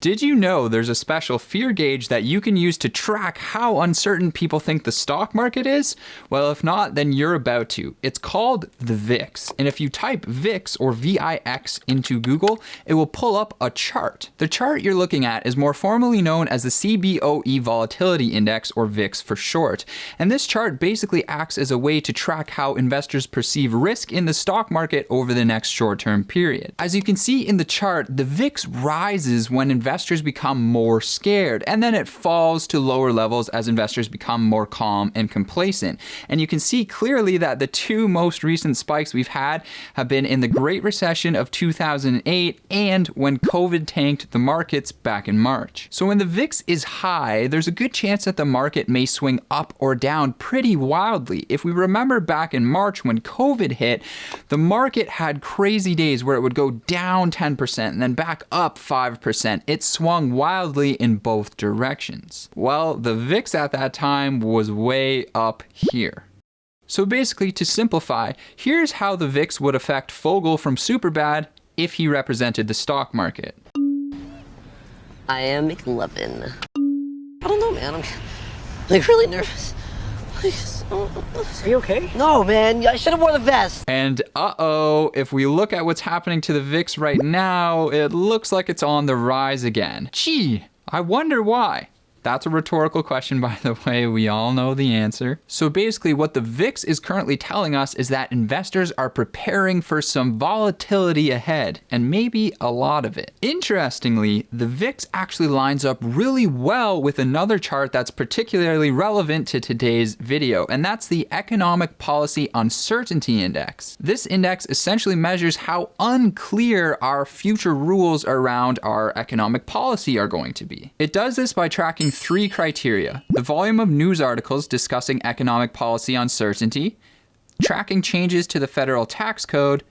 Did you know there's a special fear gauge that you can use to track how uncertain people think the stock market is? Well, if not, then you're about to. It's called the VIX. And if you type VIX or VIX into Google, it will pull up a chart. The chart you're looking at is more formally known as the CBOE Volatility Index, or VIX for short. And this chart basically acts as a way to track how investors perceive risk in the stock market over the next short-term period. As you can see in the chart, the VIX rises when investors become more scared, and then it falls to lower levels as investors become more calm and complacent. And you can see clearly that the two most recent spikes we've had have been in the Great Recession of 2008 and when COVID tanked the markets back in March. So when the VIX is high, there's a good chance that the market may swing up or down pretty wildly. If we remember back in March when COVID hit, the market had crazy days where it would go down 10% and then back up 5%. It swung wildly in both directions. Well, the VIX at that time was way up here. So basically, to simplify, here's how the VIX would affect Fogel from Superbad if he represented the stock market. I am McLovin. I don't know, man. I'm like really nervous. Are you okay? No, man. I should have worn the vest. And if we look at what's happening to the VIX right now, it looks like it's on the rise again. Gee, I wonder why. That's a rhetorical question, by the way. We all know the answer. So basically what the VIX is currently telling us is that investors are preparing for some volatility ahead, and maybe a lot of it. Interestingly, the VIX actually lines up really well with another chart that's particularly relevant to today's video, and that's the Economic Policy Uncertainty Index. This index essentially measures how unclear our future rules around our economic policy are going to be. It does this by tracking three criteria: the volume of news articles discussing economic policy uncertainty, tracking changes to the federal tax code,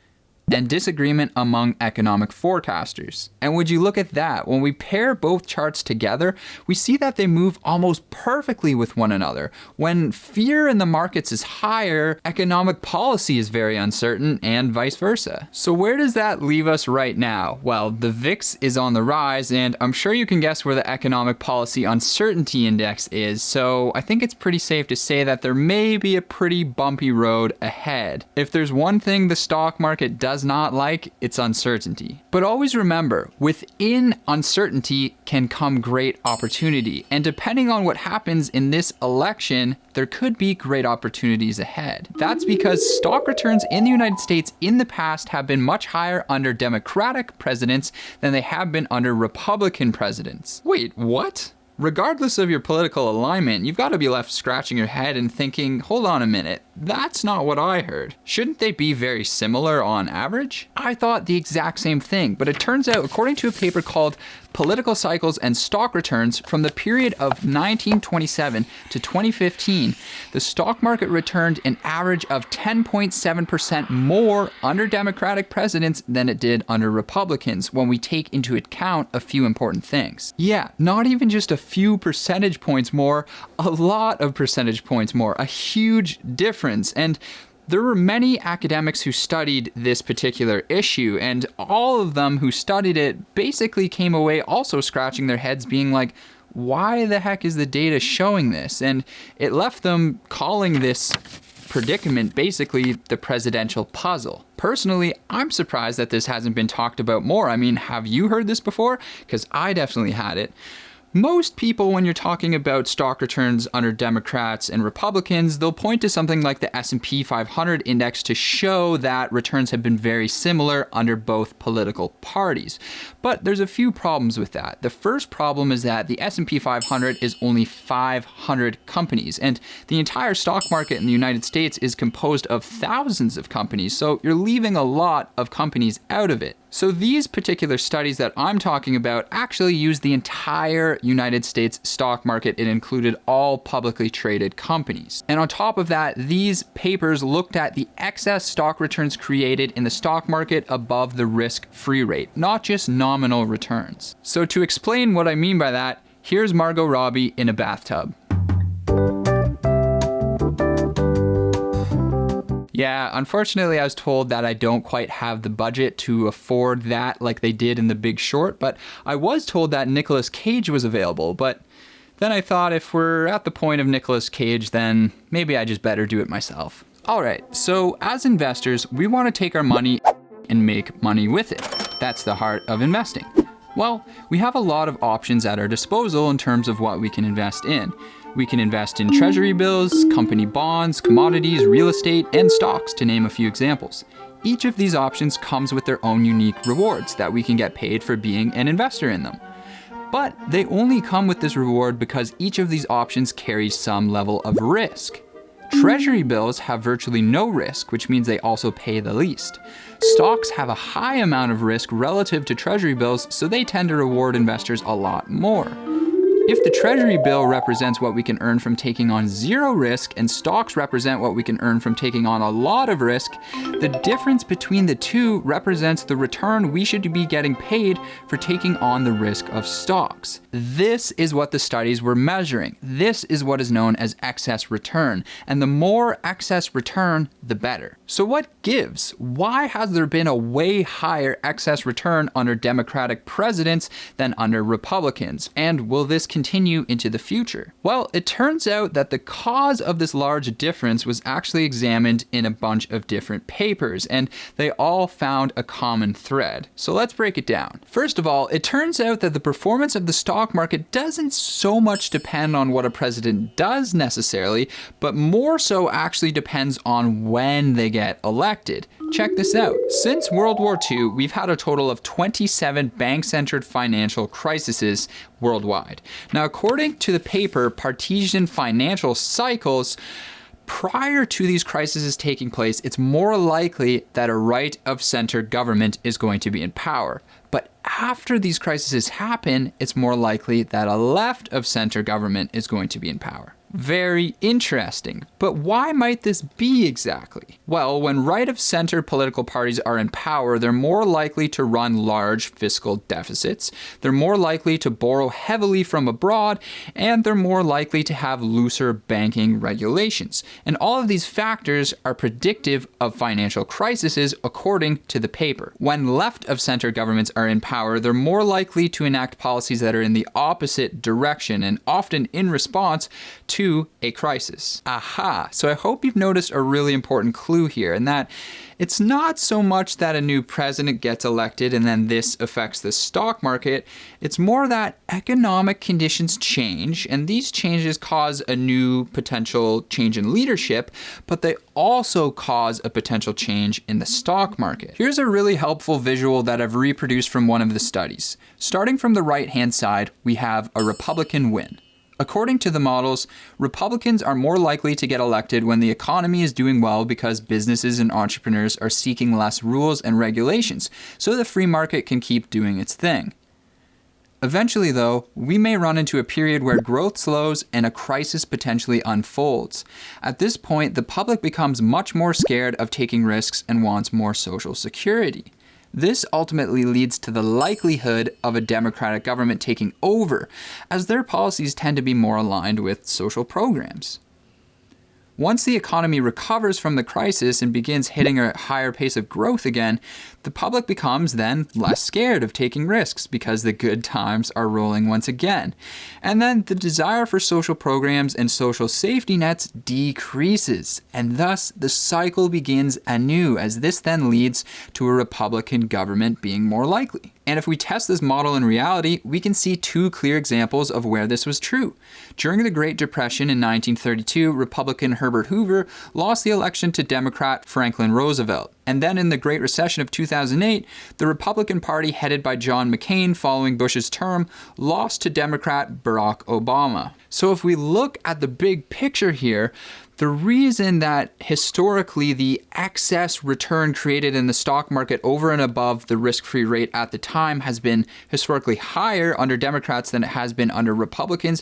and disagreement among economic forecasters. And would you look at that, when we pair both charts together, we see that they move almost perfectly with one another. When fear in the markets is higher, economic policy is very uncertain, and vice versa. So where does that leave us right now? Well, the VIX is on the rise, and I'm sure you can guess where the Economic Policy Uncertainty Index is, so I think it's pretty safe to say that there may be a pretty bumpy road ahead. If there's one thing the stock market does not like, it's uncertainty. But always remember, within uncertainty can come great opportunity. And depending on what happens in this election, there could be great opportunities ahead. That's because stock returns in the United States in the past have been much higher under Democratic presidents than they have been under Republican presidents. Wait, what? Regardless of your political alignment, you've got to be left scratching your head and thinking, hold on a minute, that's not what I heard. Shouldn't they be very similar on average? I thought the exact same thing, but it turns out, according to a paper called Political Cycles and Stock Returns from the period of 1927 to 2015, the stock market returned an average of 10.7% more under Democratic presidents than it did under Republicans when we take into account a few important things. Yeah, not even just a few percentage points more, a lot of percentage points more, a huge difference. And there were many academics who studied this particular issue, and all of them who studied it basically came away also scratching their heads being like, why the heck is the data showing this? And it left them calling this predicament basically the presidential puzzle. Personally, I'm surprised that this hasn't been talked about more. I mean, have you heard this before? Because I definitely had it. Most people, when you're talking about stock returns under Democrats and Republicans, they'll point to something like the S&P 500 index to show that returns have been very similar under both political parties. But there's a few problems with that. The first problem is that the S&P 500 is only 500 companies, and the entire stock market in the United States is composed of thousands of companies, so you're leaving a lot of companies out of it. So these particular studies that I'm talking about actually use the entire United States stock market. It included all publicly traded companies. And on top of that, these papers looked at the excess stock returns created in the stock market above the risk-free rate, not just nominal returns. So to explain what I mean by that, here's Margot Robbie in a bathtub. Yeah, unfortunately, I was told that I don't quite have the budget to afford that like they did in The Big Short, but I was told that Nicolas Cage was available, but then I thought if we're at the point of Nicolas Cage, then maybe I just better do it myself. All right, so as investors, we want to take our money and make money with it. That's the heart of investing. Well, we have a lot of options at our disposal in terms of what we can invest in. We can invest in treasury bills, company bonds, commodities, real estate, and stocks, to name a few examples. Each of these options comes with their own unique rewards that we can get paid for being an investor in them. But they only come with this reward because each of these options carries some level of risk. Treasury bills have virtually no risk, which means they also pay the least. Stocks have a high amount of risk relative to treasury bills, so they tend to reward investors a lot more. If the treasury bill represents what we can earn from taking on zero risk and stocks represent what we can earn from taking on a lot of risk, the difference between the two represents the return we should be getting paid for taking on the risk of stocks. This is what the studies were measuring. This is what is known as excess return, and the more excess return, the better. So what gives? Why has there been a way higher excess return under Democratic presidents than under Republicans? And will this continue into the future? Well, it turns out that the cause of this large difference was actually examined in a bunch of different papers, and they all found a common thread. So let's break it down. First of all, it turns out that the performance of the stock market doesn't so much depend on what a president does necessarily, but more so actually depends on when they get elected. Check this out. Since World War II, we've had a total of 27 bank-centered financial crises worldwide. Now, according to the paper Partisan Financial Cycles, prior to these crises taking place, it's more likely that a right of center government is going to be in power. But after these crises happen, it's more likely that a left of center government is going to be in power. Very interesting. But why might this be exactly? Well, when right of center political parties are in power, they're more likely to run large fiscal deficits, they're more likely to borrow heavily from abroad, and they're more likely to have looser banking regulations. And all of these factors are predictive of financial crises according to the paper. When left of center governments are in power, they're more likely to enact policies that are in the opposite direction and often in response to a crisis. Aha! So I hope you've noticed a really important clue here, and that it's not so much that a new president gets elected and then this affects the stock market. It's more that economic conditions change, and these changes cause a new potential change in leadership, but they also cause a potential change in the stock market. Here's a really helpful visual that I've reproduced from one of the studies. Starting from the right-hand side, we have a Republican win. According to the models, Republicans are more likely to get elected when the economy is doing well because businesses and entrepreneurs are seeking less rules and regulations, so the free market can keep doing its thing. Eventually, though, we may run into a period where growth slows and a crisis potentially unfolds. At this point, the public becomes much more scared of taking risks and wants more social security. This ultimately leads to the likelihood of a Democratic government taking over, as their policies tend to be more aligned with social programs. Once the economy recovers from the crisis and begins hitting a higher pace of growth again, the public becomes then less scared of taking risks because the good times are rolling once again. And then the desire for social programs and social safety nets decreases, and thus the cycle begins anew, as this then leads to a Republican government being more likely. And if we test this model in reality, we can see two clear examples of where this was true. During the Great Depression in 1932, Republican Herbert Hoover lost the election to Democrat Franklin Roosevelt. And then in the Great Recession of 2008, the Republican Party headed by John McCain following Bush's term lost to Democrat Barack Obama. So if we look at the big picture here, the reason that historically the excess return created in the stock market over and above the risk-free rate at the time has been historically higher under Democrats than it has been under Republicans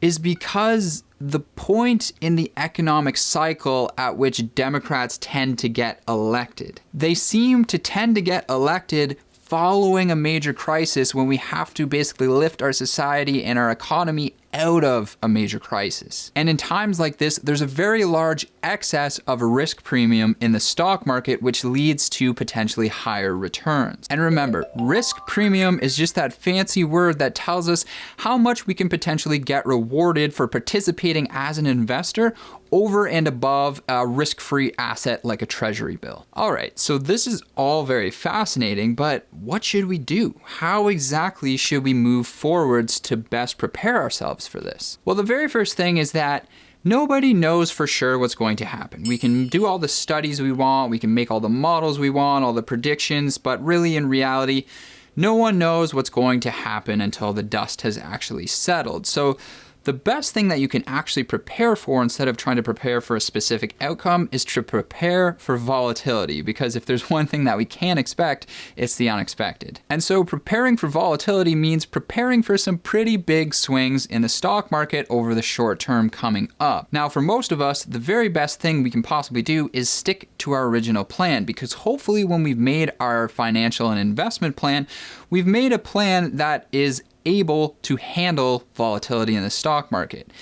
is because the point in the economic cycle at which Democrats tend to get elected. They seem to tend to get elected following a major crisis when we have to basically lift our society and our economy out of a major crisis. And in times like this, there's a very large excess of a risk premium in the stock market, which leads to potentially higher returns. And remember, risk premium is just that fancy word that tells us how much we can potentially get rewarded for participating as an investor over and above a risk-free asset like a treasury bill. All right, so this is all very fascinating, but what should we do? How exactly should we move forwards to best prepare ourselves for this? Well, the very first thing is that nobody knows for sure what's going to happen. We can do all the studies we want, we can make all the models we want, all the predictions, but really in reality, no one knows what's going to happen until the dust has actually settled. So the best thing that you can actually prepare for instead of trying to prepare for a specific outcome is to prepare for volatility, because if there's one thing that we can't expect, it's the unexpected. And so preparing for volatility means preparing for some pretty big swings in the stock market over the short term coming up. Now, for most of us, the very best thing we can possibly do is stick to our original plan, because hopefully when we've made our financial and investment plan, we've made a plan that is able to handle volatility in the stock market.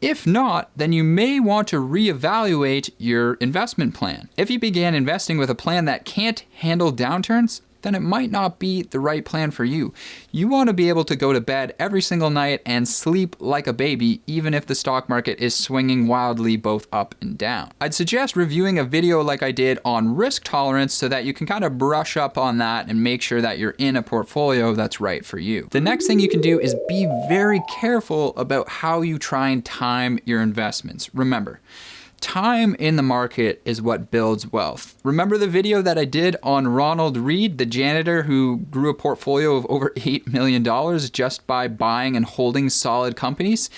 If not, then you may want to reevaluate your investment plan. If you began investing with a plan that can't handle downturns, then it might not be the right plan for you. You want to be able to go to bed every single night and sleep like a baby, even if the stock market is swinging wildly both up and down. I'd suggest reviewing a video like I did on risk tolerance so that you can kind of brush up on that and make sure that you're in a portfolio that's right for you. The next thing you can do is be very careful about how you try and time your investments. Remember, time in the market is what builds wealth. Remember the video that I did on Ronald Reed, the janitor who grew a portfolio of over $8 million just by buying and holding solid companies?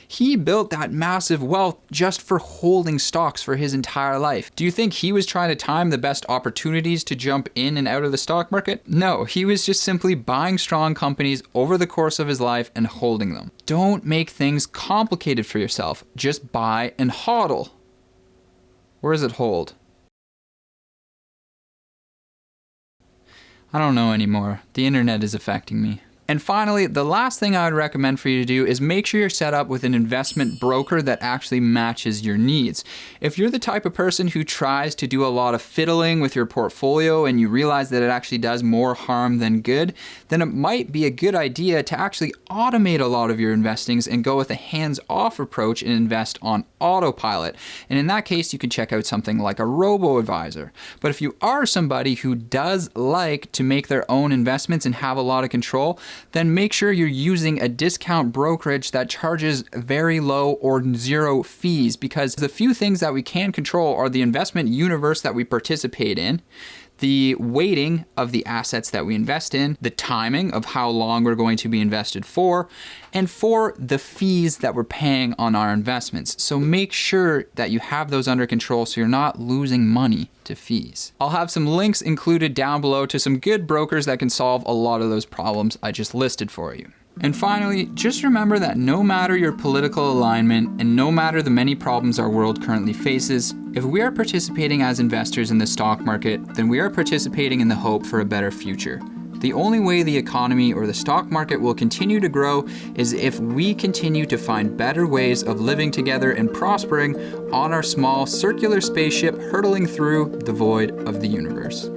He built that massive wealth just for holding stocks for his entire life. Do you think he was trying to time the best opportunities to jump in and out of the stock market? No, he was just simply buying strong companies over the course of his life and holding them. Don't make things complicated for yourself. Just buy and hodl. Where does it hold? I don't know anymore. The internet is affecting me. And finally, the last thing I would recommend for you to do is make sure you're set up with an investment broker that actually matches your needs. If you're the type of person who tries to do a lot of fiddling with your portfolio and you realize that it actually does more harm than good, then it might be a good idea to actually automate a lot of your investings and go with a hands-off approach and invest on autopilot. And in that case, you can check out something like a robo-advisor. But if you are somebody who does like to make their own investments and have a lot of control, then make sure you're using a discount brokerage that charges very low or zero fees, because the few things that we can control are the investment universe that we participate in, the weighting of the assets that we invest in, the timing of how long we're going to be invested for, and for the fees that we're paying on our investments. So make sure that you have those under control so you're not losing money to fees. I'll have some links included down below to some good brokers that can solve a lot of those problems I just listed for you. And finally, just remember that no matter your political alignment and no matter the many problems our world currently faces, if we are participating as investors in the stock market, then we are participating in the hope for a better future. The only way the economy or the stock market will continue to grow is if we continue to find better ways of living together and prospering on our small circular spaceship hurtling through the void of the universe.